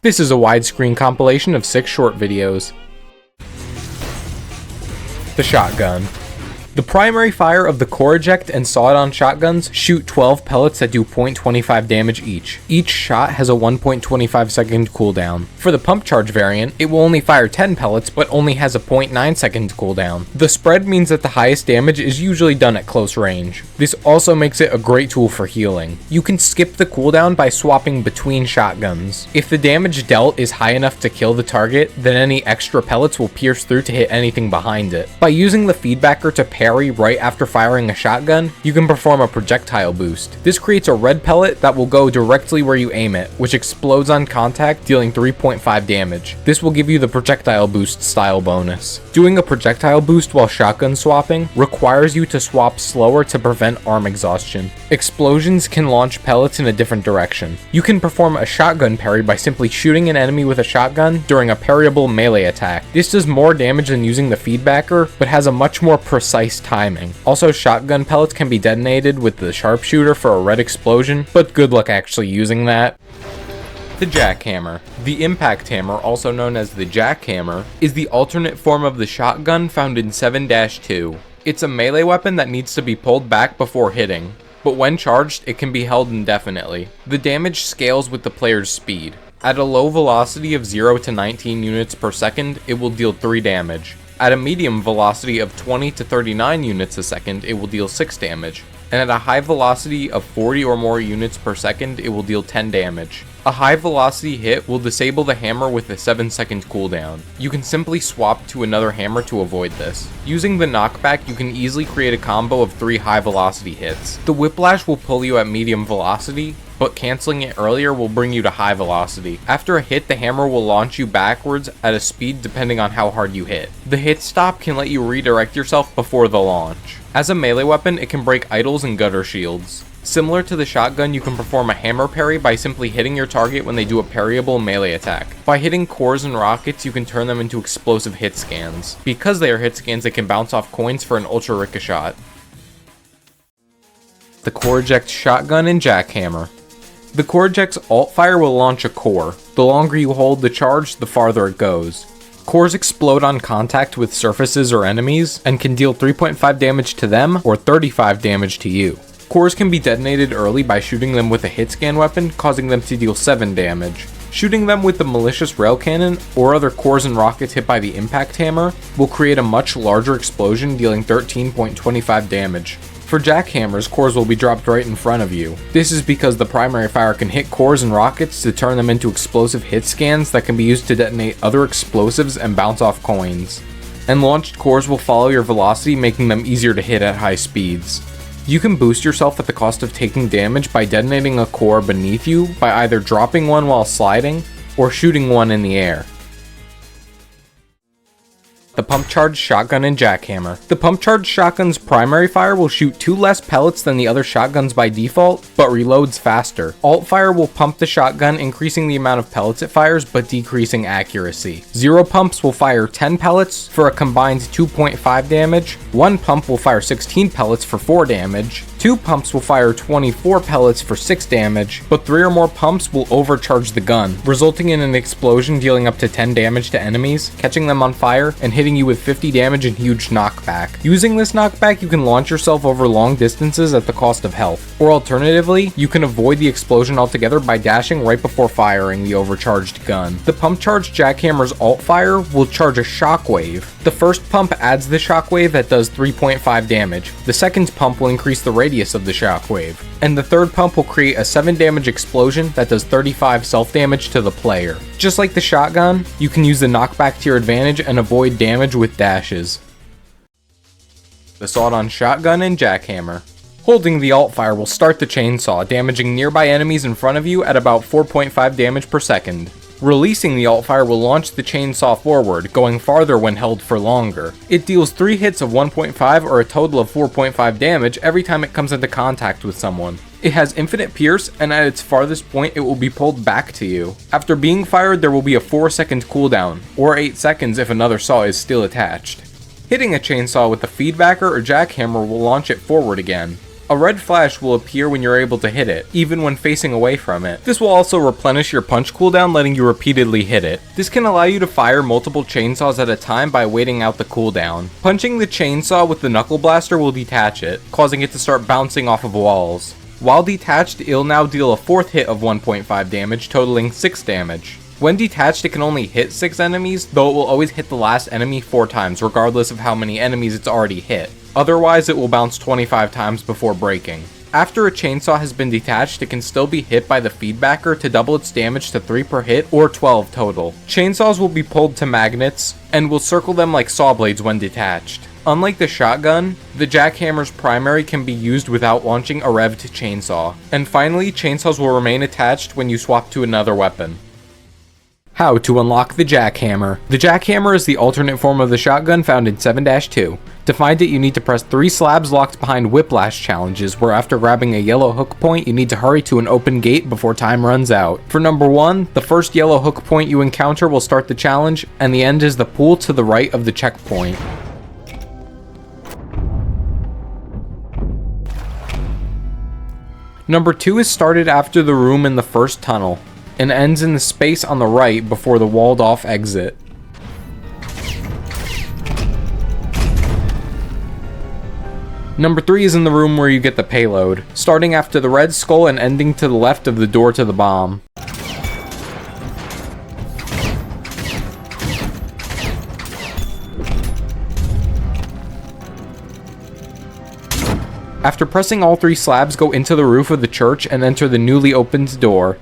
This is a widescreen compilation of 6 short videos. The shotgun. The primary fire of the core eject and sawed-on shotguns shoot 12 pellets that do 0.25 damage each. Each shot has a 1.25 second cooldown. For the pump charge variant, it will only fire 10 pellets but only has a 0.9 second cooldown. The spread means that the highest damage is usually done at close range. This also makes it a great tool for healing. You can skip the cooldown by swapping between shotguns. If the damage dealt is high enough to kill the target, then any extra pellets will pierce through to hit anything behind it. By using the feedbacker to parry right after firing a shotgun, you can perform a projectile boost. This creates a red pellet that will go directly where you aim it, which explodes on contact, dealing 3.5 damage. This will give you the projectile boost style bonus. Doing a projectile boost while shotgun swapping requires you to swap slower to prevent arm exhaustion. Explosions can launch pellets in a different direction. You can perform a shotgun parry by simply shooting an enemy with a shotgun during a parryable melee attack. This does more damage than using the feedbacker, but has a much more precise timing. Also, shotgun pellets can be detonated with the sharpshooter for a red explosion, but good luck actually using that. The Jackhammer. The impact hammer, also known as the Jackhammer, is the alternate form of the shotgun found in 7-2. It's a melee weapon that needs to be pulled back before hitting, but when charged, it can be held indefinitely. The damage scales with the player's speed. At a low velocity of 0 to 19 units per second, it will deal 3 damage. At a medium velocity of 20 to 39 units a second, it will deal 6 damage. And at a high velocity of 40 or more units per second, it will deal 10 damage. A high velocity hit will disable the hammer with a 7-second cooldown. You can simply swap to another hammer to avoid this. Using the knockback, you can easily create a combo of 3 high velocity hits. The whiplash will pull you at medium velocity, but canceling it earlier will bring you to high velocity. After a hit, the hammer will launch you backwards at a speed depending on how hard you hit. The hit stop can let you redirect yourself before the launch. As a melee weapon, it can break idols and gutter shields. Similar to the shotgun, you can perform a hammer parry by simply hitting your target when they do a parryable melee attack. By hitting cores and rockets, you can turn them into explosive hit scans. Because they are hit scans, they can bounce off coins for an ultra ricochet. The core eject shotgun and Jackhammer. The core eject's alt fire will launch a core. The longer you hold the charge, the farther it goes. Cores explode on contact with surfaces or enemies, and can deal 3.5 damage to them, or 35 damage to you. Cores can be detonated early by shooting them with a hit scan weapon, causing them to deal 7 damage. Shooting them with the malicious rail cannon, or other cores and rockets hit by the impact hammer, will create a much larger explosion, dealing 13.25 damage. For jackhammers, cores will be dropped right in front of you. This is because the primary fire can hit cores and rockets to turn them into explosive hit scans that can be used to detonate other explosives and bounce off coins. And launched cores will follow your velocity, making them easier to hit at high speeds. You can boost yourself at the cost of taking damage by detonating a core beneath you by either dropping one while sliding or shooting one in the air. The pump charge shotgun and Jackhammer. The pump charge shotgun's primary fire will shoot 2 less pellets than the other shotguns by default, but reloads faster. Alt fire will pump the shotgun, increasing the amount of pellets it fires, but decreasing accuracy. 0 pumps will fire 10 pellets for a combined 2.5 damage. 1 pump will fire 16 pellets for 4 damage. 2 pumps will fire 24 pellets for 6 damage, but 3 or more pumps will overcharge the gun, resulting in an explosion dealing up to 10 damage to enemies, catching them on fire, and hitting you with 50 damage and huge knockback. Using this knockback, you can launch yourself over long distances at the cost of health. Or alternatively, you can avoid the explosion altogether by dashing right before firing the overcharged gun. The pump charge Jackhammer's alt fire will charge a shockwave. The first pump adds the shockwave that does 3.5 damage. The second pump will increase the radius of the shockwave. And the third pump will create a 7 damage explosion that does 35 self-damage to the player. Just like the shotgun, you can use the knockback to your advantage and avoid damage with dashes. The sawed-on shotgun and Jackhammer. Holding the alt fire will start the chainsaw, damaging nearby enemies in front of you at about 4.5 damage per second. Releasing the alt fire will launch the chainsaw forward, going farther when held for longer. It deals 3 hits of 1.5 or a total of 4.5 damage every time it comes into contact with someone. It has infinite pierce, and at its farthest point it will be pulled back to you. After being fired, there will be a 4-second cooldown, or 8 seconds if another saw is still attached. Hitting a chainsaw with a feedbacker or jackhammer will launch it forward again. A red flash will appear when you're able to hit it, even when facing away from it. This will also replenish your punch cooldown, letting you repeatedly hit it. This can allow you to fire multiple chainsaws at a time by waiting out the cooldown. Punching the chainsaw with the knuckle blaster will detach it, causing it to start bouncing off of walls. While detached, it'll now deal a 4th hit of 1.5 damage, totaling 6 damage. When detached, it can only hit 6 enemies, though it will always hit the last enemy 4 times, regardless of how many enemies it's already hit. Otherwise, it will bounce 25 times before breaking. After a chainsaw has been detached, it can still be hit by the feedbacker to double its damage to 3 per hit, or 12 total. Chainsaws will be pulled to magnets, and will circle them like saw blades when detached. Unlike the shotgun, the Jackhammer's primary can be used without launching a revved chainsaw. And finally, chainsaws will remain attached when you swap to another weapon. How to unlock the Jackhammer. The Jackhammer is the alternate form of the shotgun found in 7-2. To find it, you need to press 3 slabs locked behind whiplash challenges, where after grabbing a yellow hook point, you need to hurry to an open gate before time runs out. For number 1, the first yellow hook point you encounter will start the challenge, and the end is the pool to the right of the checkpoint. Number 2 is started after the room in the first tunnel, and ends in the space on the right before the walled off exit. Number 3 is in the room where you get the payload, starting after the red skull and ending to the left of the door to the bomb. After pressing all 3 slabs, go into the roof of the church and enter the newly opened door.